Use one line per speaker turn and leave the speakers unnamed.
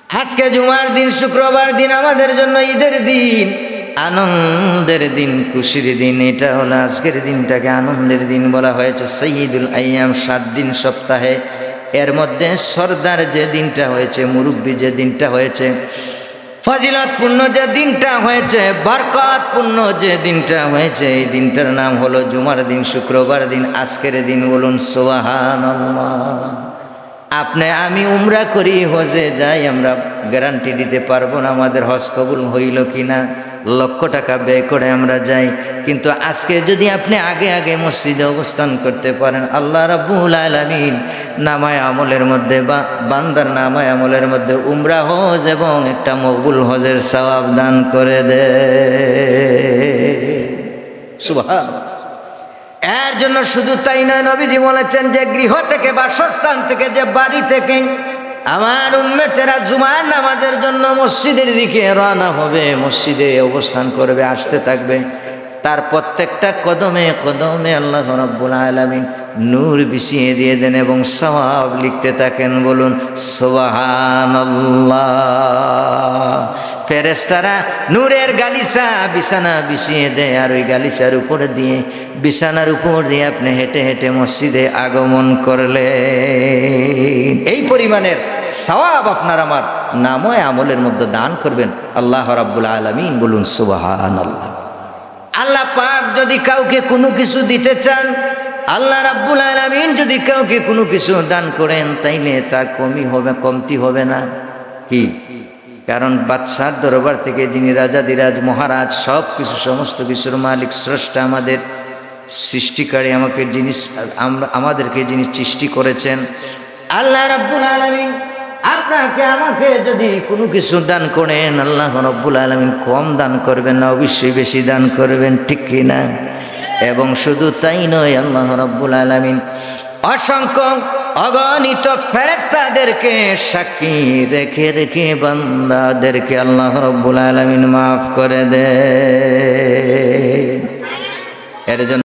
আজকে জুমার দিন, শুক্রবার দিন আমাদের জন্য ঈদের দিন, আনন্দের দিন, খুশির দিন। এটা হলো আজকের দিনটাকে আনন্দের দিন বলা হয়েছে। সাইয়্যিদুল আইয়াম, 7 দিন সপ্তাহে, এর মধ্যে সরদার যে দিনটা হয়েছে, মুরব্বী যে দিনটা হয়েছে, ফজিলতপূর্ণ যে দিনটা হয়েছে, বরকতপূর্ণ যে দিনটা হয়েছে, এই দিনটার নাম হলো জুমার দিন, শুক্রবার দিন। আজকের দিন বলুন সুবহানাল্লাহ। আপনি আমি উমরা করি, হজে যাই, আমরা গ্যারান্টি দিতে পারবো না আমাদের হজ কবুল হইল কিনা। লক্ষ টাকা ব্যয় করে আমরা যাই, কিন্তু আজকে যদি আপনি আগে আগে মসজিদে অবস্থান করতে পারেন, আল্লাহ রাব্বুল আলামিন নামায় আমলের মধ্যে বা বান্দার নামায় আমলের মধ্যে উমরা হজ এবং একটা মকবুল হজের সওয়াব দান করে দে। সুবহানাল্লাহ। এর জন্য শুধু তাই নয়, নবীজি বলেছেন যে গৃহ থেকে, বাসস্থান থেকে, যে বাড়ি থেকে আমার উম্মতেরা জুমার নামাজের জন্য মসজিদের দিকে রওনা হবে, মসজিদে অবস্থান করবে, আসতে থাকবে, তার প্রত্যেকটা কদমে কদমে আল্লাহ রাব্বুল আলামিন নূর বিছিয়ে দিয়ে দেন এবং সওয়াব লিখতে থাকেন। বলুন সুবহানাল্লাহ। ফেরেশতারা নূরের গালিচা বিছানা বিছিয়ে দেয়, আর ওই গালিচার উপর দিয়ে, বিছানার উপর দিয়ে আপনি হেঁটে হেঁটে মসজিদে আগমন করলে এই পরিমাণের সওয়াব আপনার আমার নাময় আমলের মধ্যে দান করবেন আল্লাহ রাব্বুল আলামিন। বলুন সুবহানাল্লাহ। আল্লাহ পাক যদি কাউকে কোনো কিছু দিতে চান, আল্লাহ রাব্বুল আলামিন যদি কাউকে কোনো কিছু দান করেন, তাইলে তার কমতি হবে না। কি কারণ? বাদশার দরবার থেকে যিনি রাজাদিরাজ মহারাজ, সব কিছু, সমস্ত কিছুর মালিক, স্রষ্টা, আমাদের সৃষ্টিকারী, আমাদেরকে যিনি সৃষ্টি করেছেন, আল্লাহ রাব্বুল আলামিন আপনাকে আমাকে যদি কোনো কিছু দান করেন, আল্লাহ রাব্বুল আলামিন কম দান করবেন না, অবশ্যই বেশি দান করবেন, ঠিক কিনা? এবং শুধু তাই নয়, আল্লাহ রাব্বুল আলামিন অসংখ্য অগণিত ফেরেশতাদেরকে সাক্ষী রেখে রেখে বান্দাদেরকে আল্লাহ রাব্বুল আলামিন মাফ করে দেন। এর জন্য